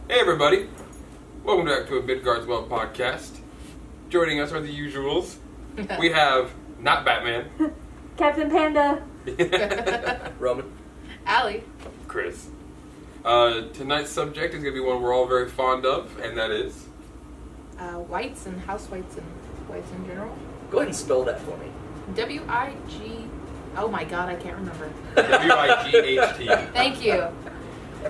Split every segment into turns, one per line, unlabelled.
Hey everybody, welcome back to a Midgard's Well podcast. Joining us are the usuals. We have not Batman,
Captain Panda.
Roman.
Allie.
Chris. Tonight's subject is going to be one we're all very fond of, and that is
Wights and house whites and whites in general.
Go ahead and spell that for me.
W-I-G... Oh my god, I can't remember.
W-I-G-H-T.
Thank you.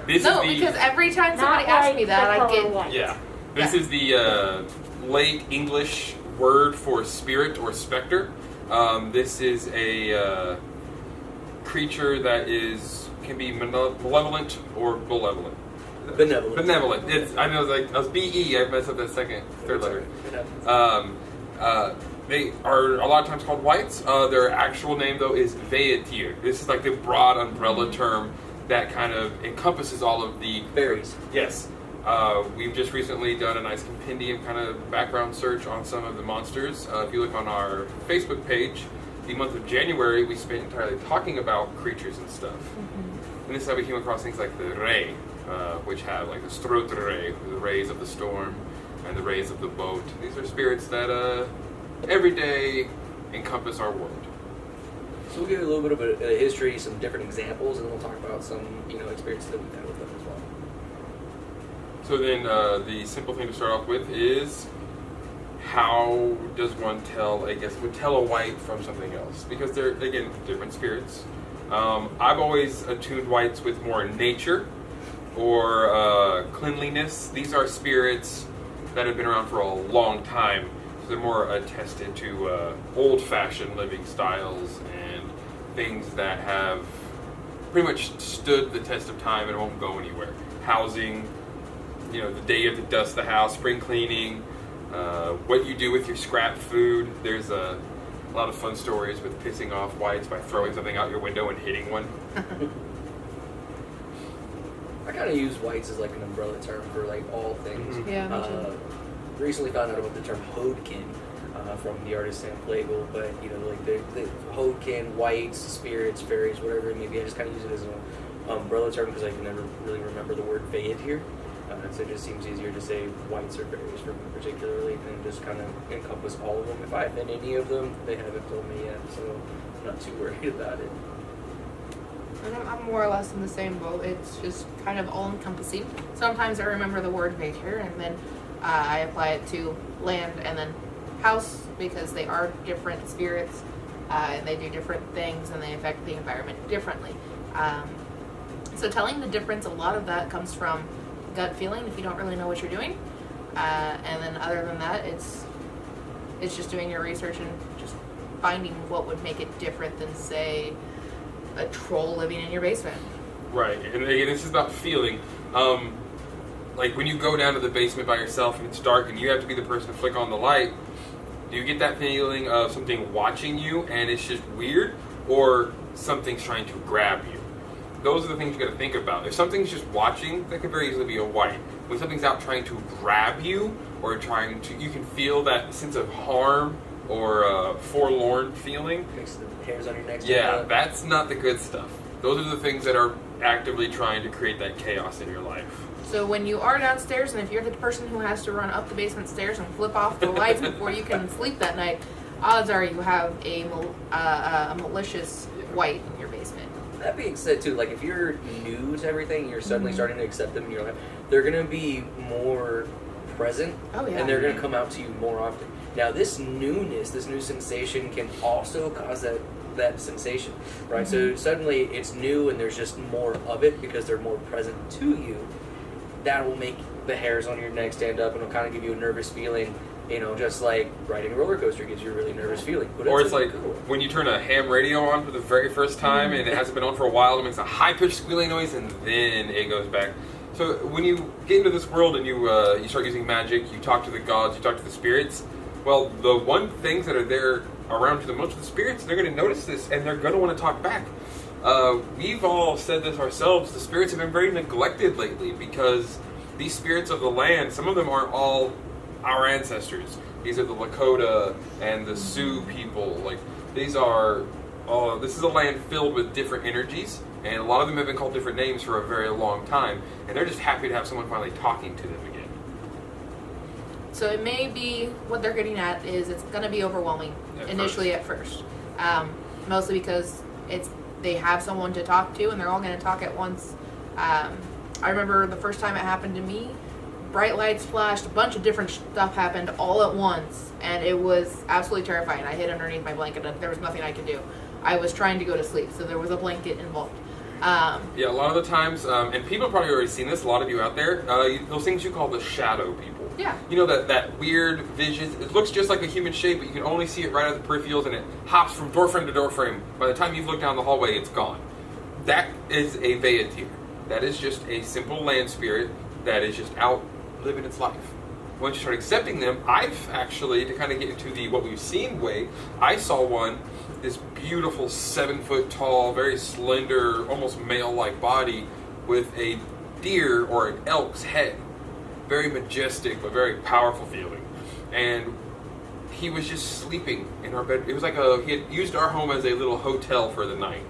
This
No,
is the,
because every time somebody asks me that, I get...
Yeah. This is the late English word for spirit or specter. This is a creature that can be malevolent or malevolent.
Benevolent.
Benevolent. I was B-E. I messed up that third letter. They are a lot of times called wights. Their actual name, though, is Vaettir. This is like the broad umbrella term that kind of encompasses all of the...
Berries.
Yes. We've just recently done a nice compendium kind of background search on some of the monsters. If you look on our Facebook page, the month of January, we spent entirely talking about creatures and stuff. And this is how we came across things like the Ray, which have like the Strotre, the rays of the storm, and the rays of the boat. These are spirits that every day encompass our world.
So we'll give you a little bit of a history, some different examples, and then we'll talk about some, experiences that we've had with them as well.
So then, the simple thing to start off with is, how does one tell a wight from something else? Because they're, again, different spirits. I've always attuned wights with more nature or cleanliness. These are spirits that have been around for a long time. So they're more attested to old-fashioned living styles and things that have pretty much stood the test of time and won't go anywhere. Housing, the day you have to dust the house, spring cleaning, what you do with your scrap food. There's a lot of fun stories with pissing off wights by throwing something out your window and hitting one.
I kind of use wights as like an umbrella term for like all things.
Yeah, me too.
Recently found out about the term Hodekin from the artist Sam Plagle, but the Hodekin, wights, spirits, fairies, whatever it may be. I just kind of use it as an umbrella term because I can never really remember the word Vaettir. So it just seems easier to say wights or fairies for me particularly, and just kind of encompass all of them. If I've been any of them, they haven't told me yet, so I'm not too worried about it.
And I'm more or less in the same boat. It's just kind of all-encompassing. Sometimes I remember the word Vaettir, and then I apply it to land and then house, because they are different spirits, and they do different things, and they affect the environment differently. So telling the difference, a lot of that comes from gut feeling if you don't really know what you're doing, and then other than that, it's just doing your research and just finding what would make it different than, say, a troll living in your basement.
Right, and again, this is about feeling. Like when you go down to the basement by yourself and it's dark and you have to be the person to flick on the light, do you get that feeling of something watching you and it's just weird, or something's trying to grab you? Those are the things you got to think about. If something's just watching, that could very easily be a wight. When something's out trying to grab you, or you can feel that sense of harm or forlorn feeling.
Makes the hairs on your neck.
Yeah, that's not the good stuff. Those are the things that are actively trying to create that chaos in your life.
So when you are downstairs, and if you're the person who has to run up the basement stairs and flip off the lights before you can sleep that night, odds are you have a malicious wight in your basement.
That being said, too, like if you're new to everything, you're suddenly starting to accept them in your life, they're going to be more present, and they're going to come out to you more often. Now, this newness, this new sensation can also cause that sensation, right? So suddenly it's new and there's just more of it because they're more present to you. That will make the hairs on your neck stand up, and it'll kind of give you a nervous feeling. Just like riding a roller coaster gives you a really nervous feeling. But
or it's like when you turn a ham radio on for the very first time and it hasn't been on for a while, it makes a high-pitched squealing noise and then it goes back. So when you get into this world and you start using magic, you talk to the gods, you talk to the spirits, well, the one things that are there around you the most of the spirits, they're going to notice this and they're going to want to talk back. We've all said this ourselves, the spirits have been very neglected lately because these spirits of the land, some of them aren't all our ancestors. These are the Lakota and the Sioux people. Like, this is a land filled with different energies, And a lot of them have been called different names for a very long time, and they're just happy to have someone finally talking to them again.
So it may be what they're getting at is it's going to be overwhelming initially at first, mostly because they have someone to talk to and they're all going to talk at once. I remember the first time it happened to me, bright lights flashed, a bunch of different stuff happened all at once, and it was absolutely terrifying. I hid underneath my blanket and there was nothing I could do. I was trying to go to sleep, so there was a blanket involved.
Yeah, a lot of the times, and people have probably already seen this, a lot of you out there, those things you call the shadow people.
Yeah.
You know, that weird vision, it looks just like a human shape, but you can only see it right out of the peripherals, and it hops from door frame to door frame. By the time you've looked down the hallway, it's gone. That is a Vaettir. That is just a simple land spirit that is just out living its life. Once you start accepting them, I've actually, to kind of get into the what we've seen way, I saw one, this beautiful 7 foot tall, very slender, almost male-like body with a deer or an elk's head. Very majestic, but very powerful feeling. And he was just sleeping in our bed. It was like he had used our home as a little hotel for the night.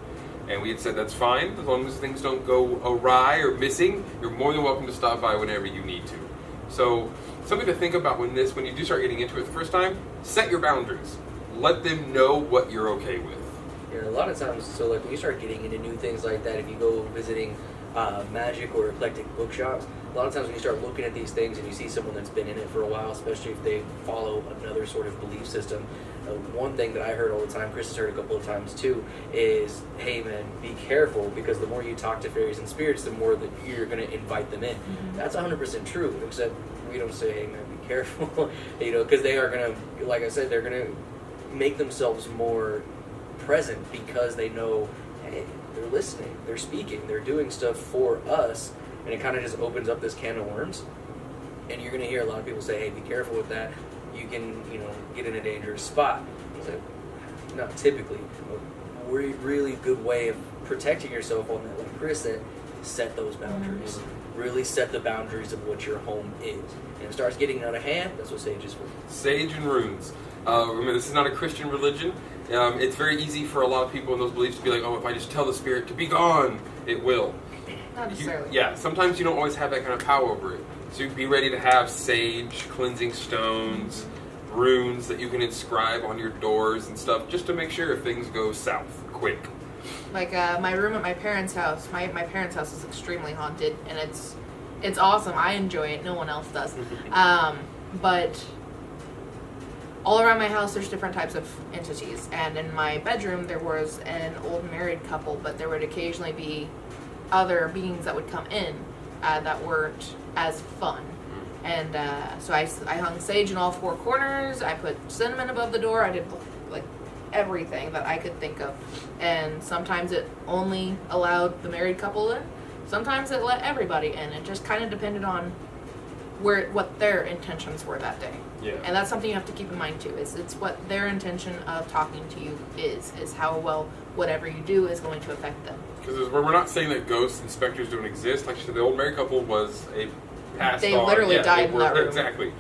And we had said, that's fine, as long as things don't go awry or missing, you're more than welcome to stop by whenever you need to. So, something to think about when you do start getting into it the first time, set your boundaries. Let them know what you're okay with.
Yeah, a lot of times, so like when you start getting into new things like that, if you go visiting magic or eclectic bookshops, a lot of times when you start looking at these things and you see someone that's been in it for a while, especially if they follow another sort of belief system, one thing that I heard all the time, Chris has heard a couple of times too, is, hey man, be careful, because the more you talk to fairies and spirits, the more that you're going to invite them in. Mm-hmm. That's 100% true, except we don't say, hey man, be careful, because they are going to, like I said, they're going to make themselves more present because they know, hey, they're listening, they're speaking, they're doing stuff for us, and it kind of just opens up this can of worms. And you're going to hear a lot of people say, hey, be careful with that. You can, get in a dangerous spot. So, not typically. A really good way of protecting yourself on that, like Chris said, set those boundaries. Mm-hmm. Really set the boundaries of what your home is. And if it starts getting out of hand, that's what sage is for.
Sage and runes. Remember, this is not a Christian religion. It's very easy for a lot of people in those beliefs to be like, oh, if I just tell the spirit to be gone, it will.
Not necessarily.
Sometimes you don't always have that kind of power over it. So be ready to have sage, cleansing stones, runes that you can inscribe on your doors and stuff, just to make sure if things go south quick.
Like my room at my parents' house. My parents' house is extremely haunted, and it's awesome. I enjoy it. No one else does. But all around my house, there's different types of entities. And in my bedroom, there was an old married couple, but there would occasionally be other beings that would come in that weren't as fun. And so I hung sage in all four corners. I put cinnamon above the door. I did like everything that I could think of. And sometimes it only allowed the married couple in. Sometimes it let everybody in. It just kind of depended on what their intentions were that day.
Yeah.
And that's something you have to keep in mind too. It's what their intention of talking to you is how well whatever you do is going to affect them.
Because we're not saying that ghosts and specters don't exist. Like you said, the old married couple was a passed on.
They literally died in that room.
Exactly.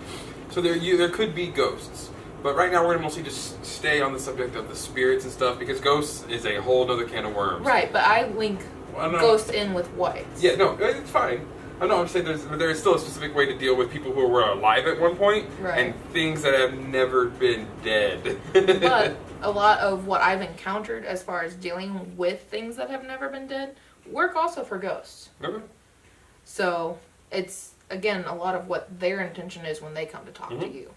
So there could be ghosts. But right now we're going to mostly just stay on the subject of the spirits and stuff, because ghosts is a whole other can of worms.
Right, but I link ghosts in with wights.
Yeah, no, it's fine. I'm saying there is still a specific way to deal with people who were alive at one point,
right,
and things that have never been dead.
But a lot of what I've encountered as far as dealing with things that have never been dead work also for ghosts.
Okay.
So it's, again, a lot of what their intention is when they come to talk to you.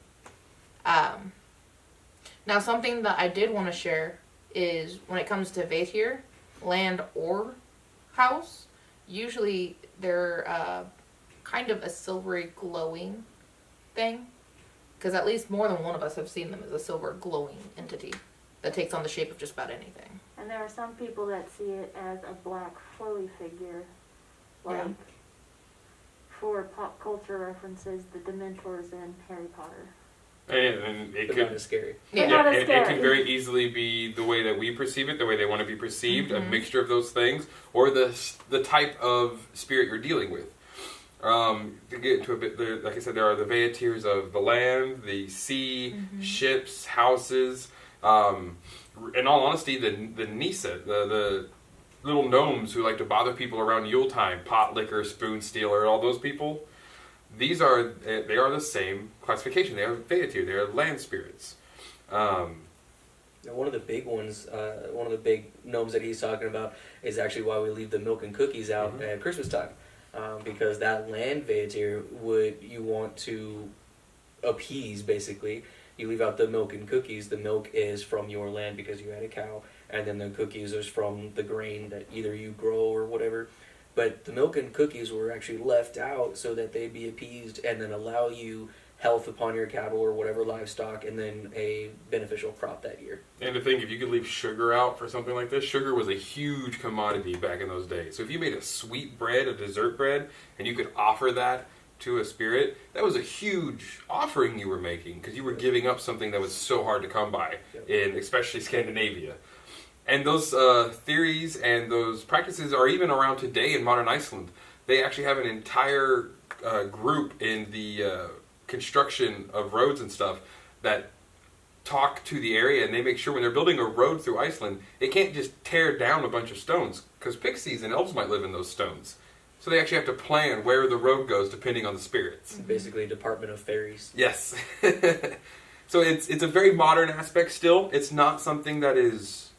Now, something that I did want to share is when it comes to Vaettir, land or house, usually they're kind of a silvery glowing thing, because at least more than one of us have seen them as a silver glowing entity that takes on the shape of just about anything.
And there are some people that see it as a black flowy figure, like for pop culture references, the Dementors in Harry Potter.
And it could
be scary.
Yeah,
it can very easily be the way that we perceive it, the way they want to be perceived, a mixture of those things, or the type of spirit you're dealing with. To get into a bit, like I said, there are the Vaettirs of the land, the sea, ships, houses. In all honesty, the Nisa, little gnomes who like to bother people around Yuletime, pot licker, spoon stealer, all those people. They are the same classification. They are Vaettir. They are land spirits.
Now, one of the big ones, one of the big gnomes that he's talking about is actually why we leave the milk and cookies out at Christmas time. Because that land Vaettir you want to appease, basically. You leave out the milk and cookies. The milk is from your land because you had a cow, and then the cookies is from the grain that either you grow or whatever. But the milk and cookies were actually left out so that they'd be appeased and then allow you health upon your cattle or whatever livestock, and then a beneficial crop that year.
And to think, if you could leave sugar out for something like this, sugar was a huge commodity back in those days. So if you made a sweet bread, a dessert bread, and you could offer that to a spirit, that was a huge offering you were making, because you were giving up something that was so hard to come by, in especially Scandinavia. And those theories and those practices are even around today in modern Iceland. They actually have an entire group in the construction of roads and stuff that talk to the area, and they make sure when they're building a road through Iceland, they can't just tear down a bunch of stones, because pixies and elves might live in those stones. So they actually have to plan where the road goes depending on the spirits.
Basically, a department of fairies.
Yes. So it's a very modern aspect still. It's not something that is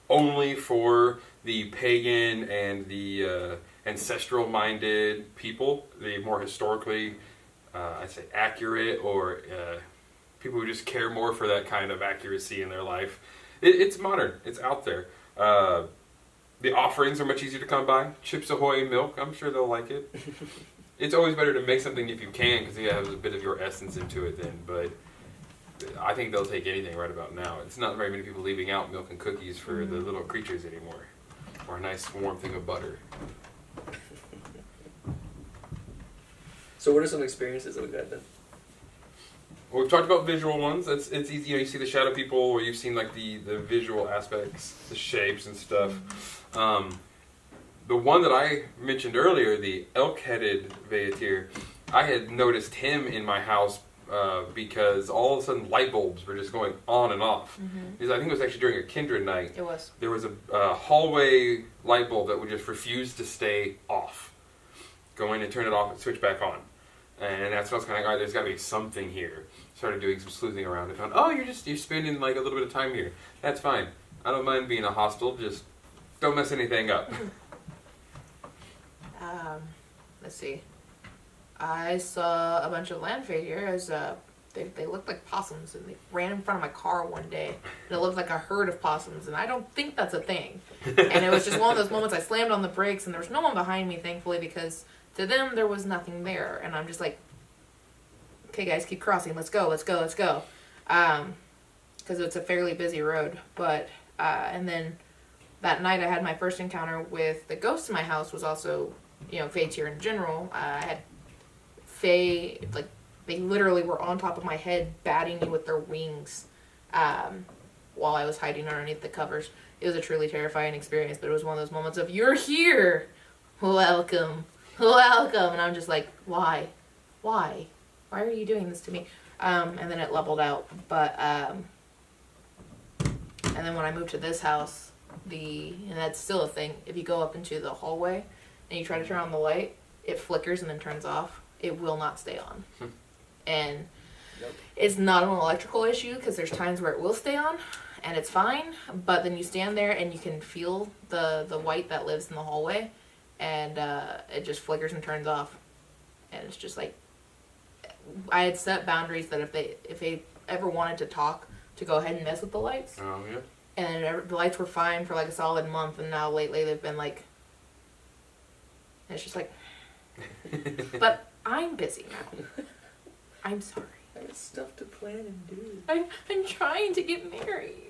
only for the pagan and the ancestral-minded people, the more historically, I'd say, accurate, or people who just care more for that kind of accuracy in their life. It's modern. It's out there. The offerings are much easier to come by. Chips Ahoy milk, I'm sure they'll like it. It's always better to make something if you can, because it has a bit of your essence into it then, but I think they'll take anything right about now. It's not very many people leaving out milk and cookies for the little creatures anymore. Or a nice warm thing of butter.
So what are some experiences that we've had then?
Well, we've talked about visual ones. It's easy. You see the shadow people, or you've seen like the visual aspects, the shapes and stuff. The one that I mentioned earlier, the elk-headed Vaettir, I had noticed him in my house because all of a sudden light bulbs were just going on and off. Because I think it was actually during a kindred night.
It was.
There was a hallway light bulb that would just refuse to stay off. Go in and turn it off and switch back on. And that's when I was kind of like, all right, there's got to be something here. Started doing some sleuthing around and found, oh, you're spending like a little bit of time here. That's fine. I don't mind being a hostel. Just don't mess anything up.
Let's see. I saw a bunch of land Vaettir. They looked like possums, and they ran in front of my car one day. And it looked like a herd of possums, and I don't think that's a thing. And it was just one of those moments I slammed on the brakes, and there was no one behind me, thankfully, because to them there was nothing there. And I'm just like, okay, guys, keep crossing. Let's go, let's go, let's go. Because it's a fairly busy road. But and then that night I had my first encounter with the ghost in my house. Was also, Vaettir in general. I had Fae, like, they literally were on top of my head batting me with their wings while I was hiding underneath the covers. It was a truly terrifying experience, but it was one of those moments of, you're here! Welcome. Welcome! And I'm just like, why? Why? Why are you doing this to me? And then it leveled out. But, and then when I moved to this house, and that's still a thing, if you go up into the hallway and you try to turn on the light, it flickers and then turns off. It will not stay on. And it's not an electrical issue, because there's times where it will stay on and it's fine, but then you stand there and you can feel the wight that lives in the hallway, and it just flickers and turns off. And it's just like, I had set boundaries that if they ever wanted to talk, to go ahead and mess with the lights.
Oh, yeah.
And the lights were fine for like a solid month, and now lately they've been like, it's just like, but I'm busy now. I'm sorry.
I have stuff to plan and do.
I'm trying to get married.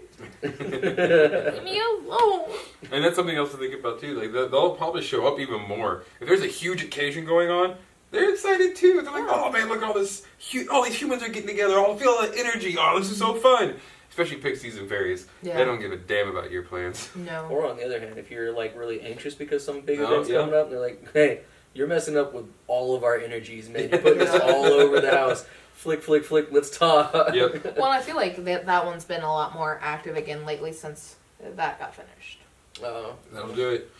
Leave me alone.
And that's something else to think about too. Like they'll probably show up even more if there's a huge occasion going on. They're excited too. They're like, oh man, look at all this. All these humans are getting together. I'll feel the energy. Oh, this is so fun. Especially pixies and fairies. Yeah. They don't give a damn about your plans.
No.
Or on the other hand, if you're like really anxious because some big event's coming up, they're like, hey, you're messing up with all of our energies, man. You're putting this all over the house. Flick, flick, flick, let's talk.
Yep.
Well, I feel like that one's been a lot more active again lately since that got finished.
That'll do it.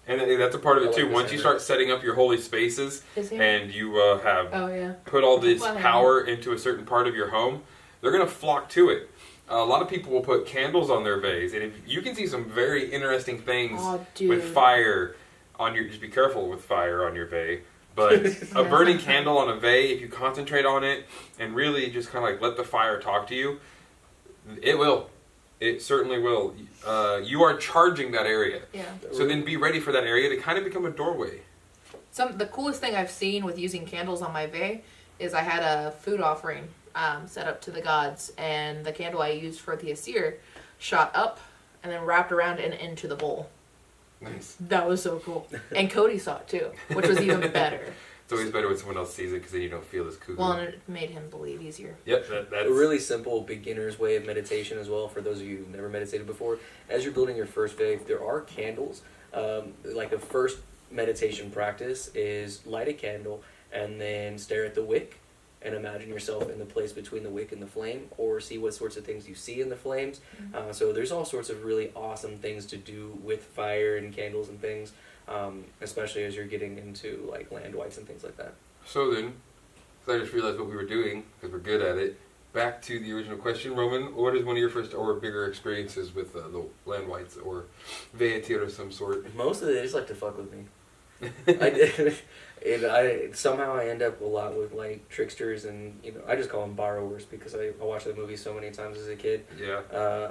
And that's a part of it too. Once you start setting up your holy spaces and you have put all this power into a certain part of your home, they're going to flock to it. A lot of people will put candles on their vase, and if you can see some very interesting things with fire on your. Just be careful with fire on your vase. But a burning candle on a vase, if you concentrate on it and really just kind of like let the fire talk to you, it will. It certainly will. You are charging that area.
Yeah.
So then be ready for that area to kind of become a doorway.
The coolest thing I've seen with using candles on my vase is I had a food offering set up to the gods, and the candle I used for the Asir shot up and then wrapped around and into the bowl.
Nice.
That was so cool. And Cody saw it too, which was even better.
It's always better when someone else sees it because then you don't feel as cool.
Well, and it made him believe easier.
Yep, that's
a really simple beginner's way of meditation as well. For those of you who've never meditated before, as you're building your first faith, there are candles. Like a first meditation practice is light a candle and then stare at the wick and imagine yourself in the place between the wick and the flame, or see what sorts of things you see in the flames. So there's all sorts of really awesome things to do with fire and candles and things, especially as you're getting into like land wights and things like that.
So then, I just realized what we were doing, because we're good at it. Back to the original question, Roman, what is one of your first or bigger experiences with the land wights or Vaettir of some sort?
Most of it, they just like to fuck with me. Somehow I end up a lot with like tricksters, and I just call them borrowers because I watched that movie so many times as a kid.
Yeah.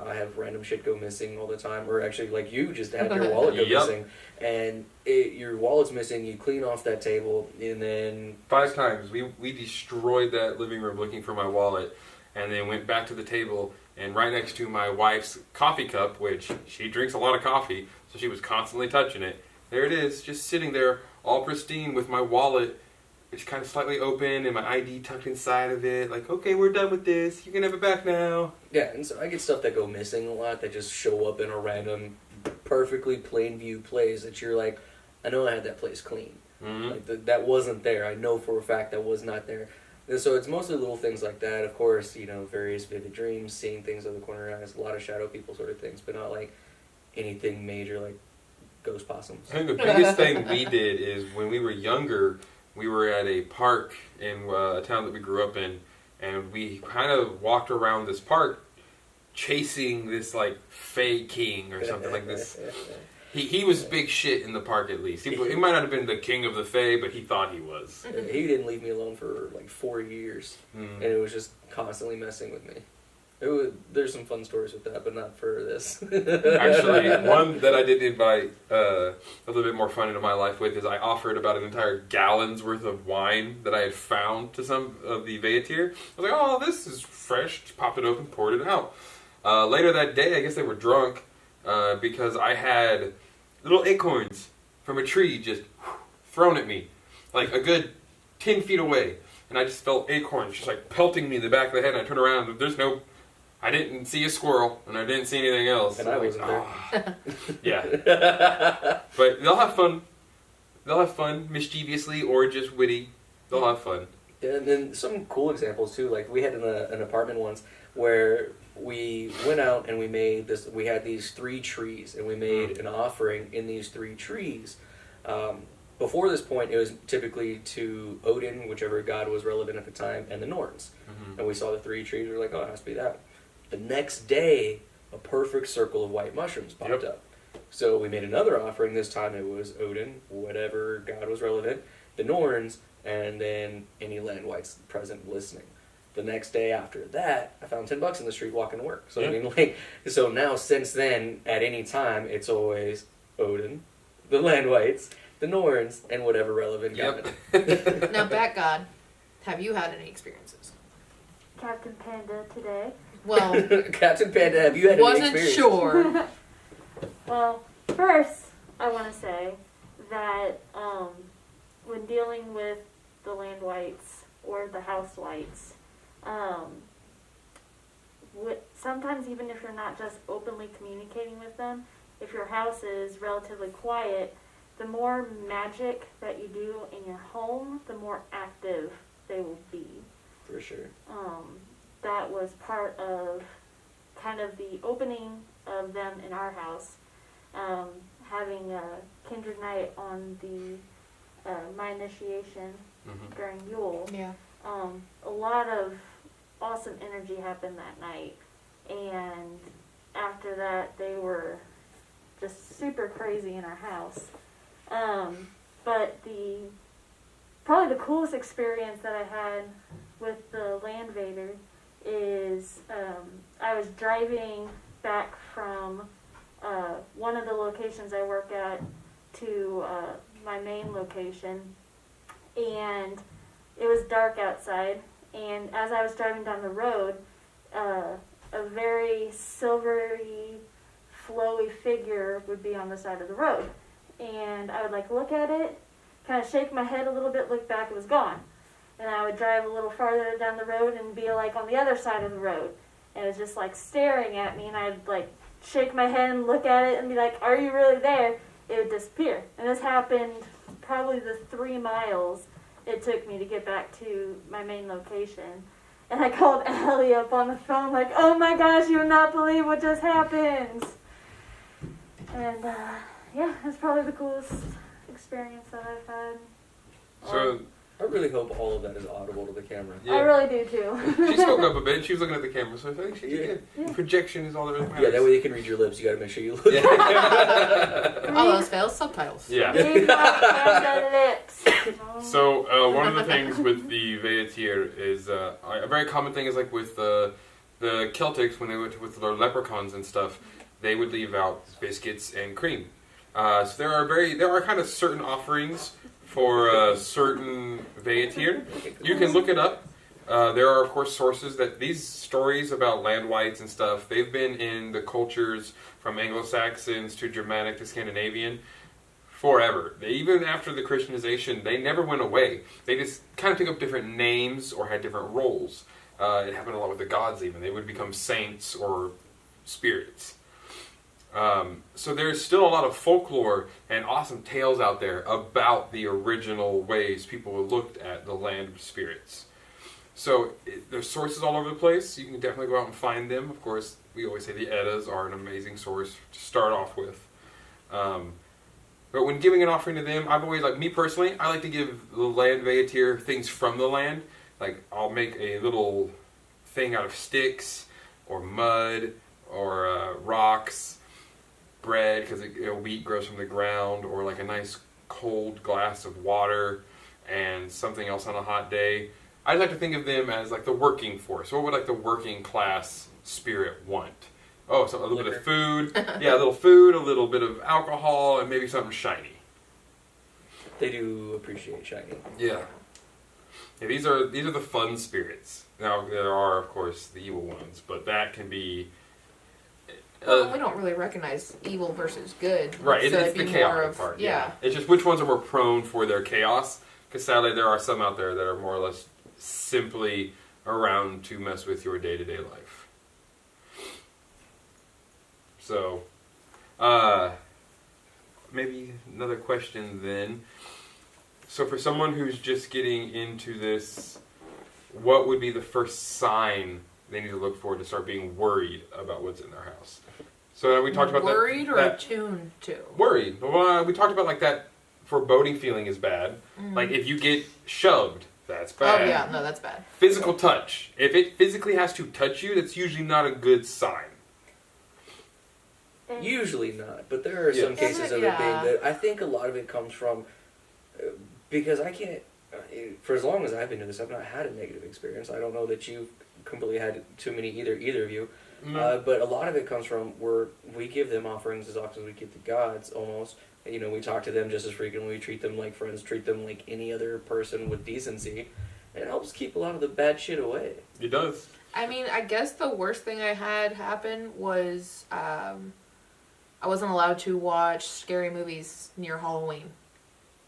I have random shit go missing all the time, or actually like you just had your wallet go missing, and your wallet's missing. You clean off that table, and then
5 times we destroyed that living room looking for my wallet, and then went back to the table, and right next to my wife's coffee cup, which she drinks a lot of coffee, so she was constantly touching it. There it is, just sitting there, all pristine, with my wallet, which kind of slightly open, and my ID tucked inside of it. Like, okay, we're done with this. You can have it back now.
Yeah, and so I get stuff that go missing a lot that just show up in a random, perfectly plain view place that you're like, I know I had that place clean.
Mm-hmm.
Like that wasn't there. I know for a fact that was not there. And so it's mostly little things like that. Of course, various vivid dreams, seeing things out of the corner of your eyes, a lot of shadow people sort of things, but not like anything major like ghost possums.
I think the biggest thing we did is when we were younger, we were at a park in a town that we grew up in, and we kind of walked around this park chasing this like Fae King or something like this. He was big shit in the park, at least. He might not have been the king of the Fae, but he thought he was.
He didn't leave me alone for like 4 years, and it was just constantly messing with me. There's some fun stories with that, but not for this.
Actually, one that I did invite a little bit more fun into my life with is I offered about an entire gallon's worth of wine that I had found to some of the Vaettir. I was like, oh, this is fresh. Just popped it open, poured it out. Later that day, I guess they were drunk because I had little acorns from a tree just thrown at me, like a good 10 feet away. And I just felt acorns just like pelting me in the back of the head, and I turned around and I didn't see a squirrel, and I didn't see anything else.
And I wasn't there.
Yeah. But they'll have fun. They'll have fun, mischievously or just witty. They'll have fun.
And then some cool examples, too. Like, we had an apartment once where we went out and we made this. We had these 3 trees, and we made an offering in these 3 trees. Before this point, it was typically to Odin, whichever god was relevant at the time, and the Norns. Mm-hmm. And we saw the 3 trees. We were like, oh, it has to be that. The next day, a perfect circle of white mushrooms popped up. So we made another offering. This time it was Odin, whatever god was relevant, the Norns, and then any land wights present listening. The next day after that, I found $10 in the street walking to work. So I mean, so now since then, at any time, it's always Odin, the land wights, the Norns, and whatever relevant god.
Now, Bat God, have you had any experiences?
Captain Panda today.
Well,
Captain Panda, have you had any experiences?
Wasn't sure.
Well, first, I want to say that when dealing with the land wights or the house wights, sometimes even if you're not just openly communicating with them, if your house is relatively quiet, the more magic that you do in your home, the more active they will be.
For sure.
That was part of kind of the opening of them in our house. having a kindred night on my initiation during Yule.
Yeah.
A lot of awesome energy happened that night, and after that they were just super crazy in our house. But probably the coolest experience that I had with the Land Vader is I was driving back from one of the locations I work at to my main location, and it was dark outside, and as I was driving down the road, a very silvery, flowy figure would be on the side of the road, and I would look at it, kind of shake my head a little bit, look back, it was gone. And I would drive a little farther down the road and be on the other side of the road, and it was just staring at me, and I'd shake my head and look at it and be like, are you really there? It would disappear. And this happened probably the 3 miles it took me to get back to my main location. And I called Allie up on the phone oh my gosh, you would not believe what just happened. And yeah, that's probably the coolest experience that I've had.
So
I really hope all of that is audible to the camera.
yeah.
I really do too.
She spoke up a bit. She was looking at the camera, so I think she did.
Yeah.
Projection is all that really matters.
Yeah, that way they can read your lips. You got to make sure you look.
Yeah.
All those fails, subtitles.
Yeah.
Read my lips.
So one of the things with the Vaettir is a very common thing is with the Celtics when they went with their leprechauns and stuff, they would leave out biscuits and cream. So there are kind of certain offerings for certain Vaettir. You can look it up. There are, of course, sources that these stories about land wights and stuff, they've been in the cultures from Anglo-Saxons to Germanic to Scandinavian forever. Even after the Christianization, they never went away. They just kind of took up different names or had different roles. It happened a lot with the gods even. They would become saints or spirits. So there's still a lot of folklore and awesome tales out there about the original ways people looked at the land spirits. So there's sources all over the place. You can definitely go out and find them. Of course, we always say the Eddas are an amazing source to start off with. But when giving an offering to them, I've always, me personally, I like to give the land Vaettir things from the land. I'll make a little thing out of sticks or mud or rocks, bread, because wheat grows from the ground, or a nice cold glass of water and something else on a hot day. I like to think of them as the working force. What would the working class spirit want? Oh, so a little bit of food. Yeah, a little food, a little bit of alcohol, and maybe something shiny.
They do appreciate shiny.
Yeah. Yeah, these are the fun spirits. Now there are, of course, the evil ones, but that can be.
Well, we don't really recognize evil versus good.
Right,
so
it's the chaotic part.
Yeah.
It's just which ones are more prone for their chaos. Because sadly, there are some out there that are more or less simply around to mess with your day-to-day life. So, maybe another question then. So for someone who's just getting into this, what would be the first sign they need to look for to start being worried about what's in their house? So we talked about
worried
that.
or attuned to?
Worried. Well, we talked about that foreboding feeling is bad. If you get shoved, that's bad.
Oh yeah, no, that's bad.
Physical touch. If it physically has to touch you, that's usually not a good sign.
Usually not, but there are some cases of it being that I think a lot of it comes from because I can't. For as long as I've been doing this, I've not had a negative experience. I don't know that you've completely had too many either of you. But a lot of it comes from where we give them offerings as often as we give the gods, almost. And, we talk to them just as frequently. We treat them like friends, treat them like any other person with decency. And it helps keep a lot of the bad shit away.
It does.
I mean, I guess the worst thing I had happen was I wasn't allowed to watch scary movies near Halloween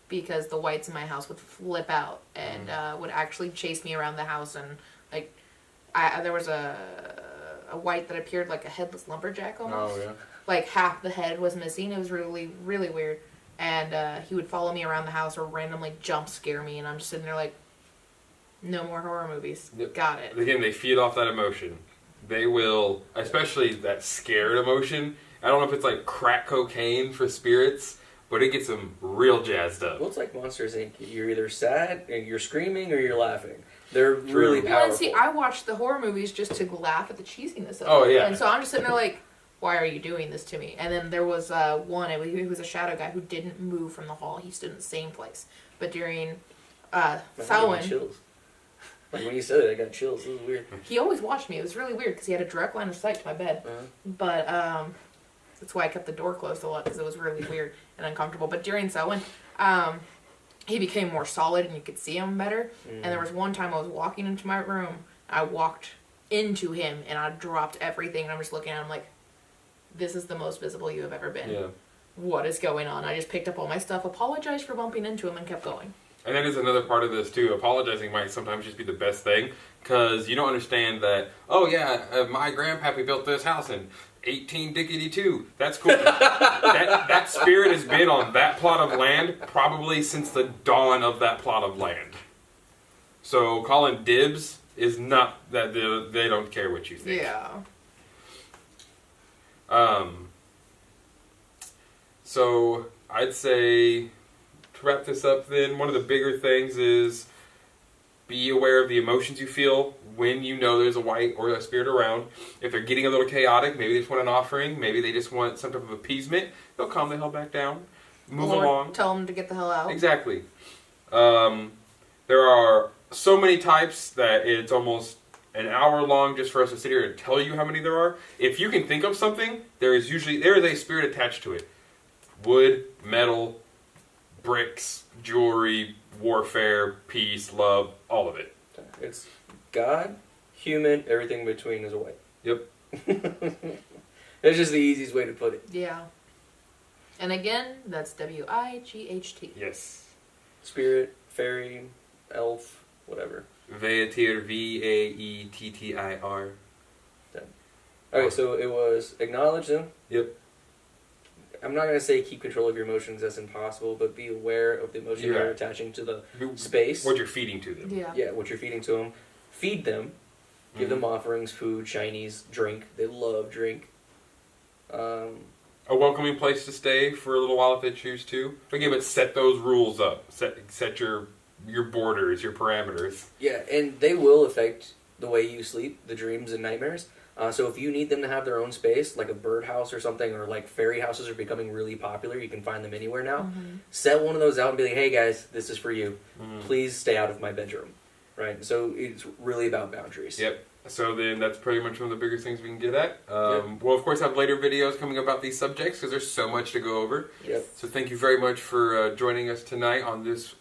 because the Wights in my house would flip out and would actually chase me around the house. And, there was a Wight that appeared like a headless lumberjack almost.
Oh, yeah.
Half the head was missing. It was really, really weird. And he would follow me around the house or randomly jump scare me. And I'm just sitting there no more horror movies.
Yep.
Got it.
Again, they feed off that emotion. They will, especially that scared emotion, I don't know if it's like crack cocaine for spirits, but it gets them real jazzed up.
Well, it's like Monsters Inc. You're either sad, and you're screaming, or you're laughing. They're really
Well,
powerful.
and see, I watch the horror movies just to laugh at the cheesiness of it.
Oh, yeah.
And so I'm just sitting there like, why are you doing this to me? And then there was one, he was a shadow guy who didn't move from the hall. He stood in the same place. But during
I got
Samhain,
chills. Like when you said it, I got chills. It was weird.
he always watched me. It was really weird because he had a direct line of sight to my bed.
Uh-huh.
But that's why I kept the door closed a lot because it was really weird and uncomfortable. But during Samhain, he became more solid and you could see him better. And there was one time I was walking into my room. I walked into him and I dropped everything. And I'm just looking at him like, this is the most visible you have ever been.
Yeah.
What is going on? I just picked up all my stuff, apologized for bumping into him, and kept going.
And that is another part of this too. Apologizing might sometimes just be the best thing, because you don't understand that, oh yeah, my grandpappy built this house in 18-dickety-2. That's cool. that spirit has been on that plot of land probably since the dawn of that plot of land. So calling dibs is not that they don't care what you think.
Yeah.
So I'd say, to wrap this up then, one of the bigger things is be aware of the emotions you feel when you know there's a wight or a spirit around. If they're getting a little chaotic, maybe they just want an offering, maybe they just want some type of appeasement, they'll calm the hell back down, move along.
Tell them to get the hell out.
Exactly. There are so many types that it's almost an hour long just for us to sit here and tell you how many there are. If you can think of something, there is a spirit attached to it. Wood, metal, bricks, jewelry, warfare, peace, love, all of it.
It's God, human, everything in between is a wight.
Yep.
That's just the easiest way to put it.
Yeah. And again, that's Wight.
Yes.
Spirit, fairy, elf, whatever.
Vaettir, Vaettir.
Okay, so it was acknowledge them.
Yep.
I'm not going to say keep control of your emotions, that's impossible, but be aware of the emotion
Yeah.
you're attaching to the space.
What you're feeding to them.
Yeah.
Yeah, what you're feeding to them. Feed them. Give them offerings, food, shinies, drink. They love drink.
A welcoming place to stay for a little while if they choose to. Again, but set those rules up. Set your borders, your parameters.
Yeah, and they will affect the way you sleep, the dreams and nightmares. So if you need them to have their own space, like a birdhouse or something, or like fairy houses are becoming really popular, you can find them anywhere now.
Mm-hmm.
Set one of those out and be like, hey guys, this is for you. Please stay out of my bedroom. Right? So it's really about boundaries.
Yep. So then that's pretty much one of the bigger things we can get at. We'll of course have later videos coming about these subjects because there's so much to go over.
Yep.
So thank you very much for joining us tonight on this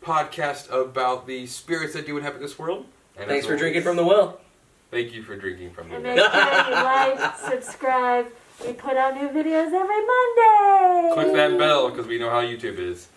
podcast about the spirits that do inhabit this world. And
Thanks for
always,
drinking from the well.
Thank you for drinking from the
And
well.
make sure you like, subscribe. We put out new videos every Monday.
Click that bell because we know how YouTube is.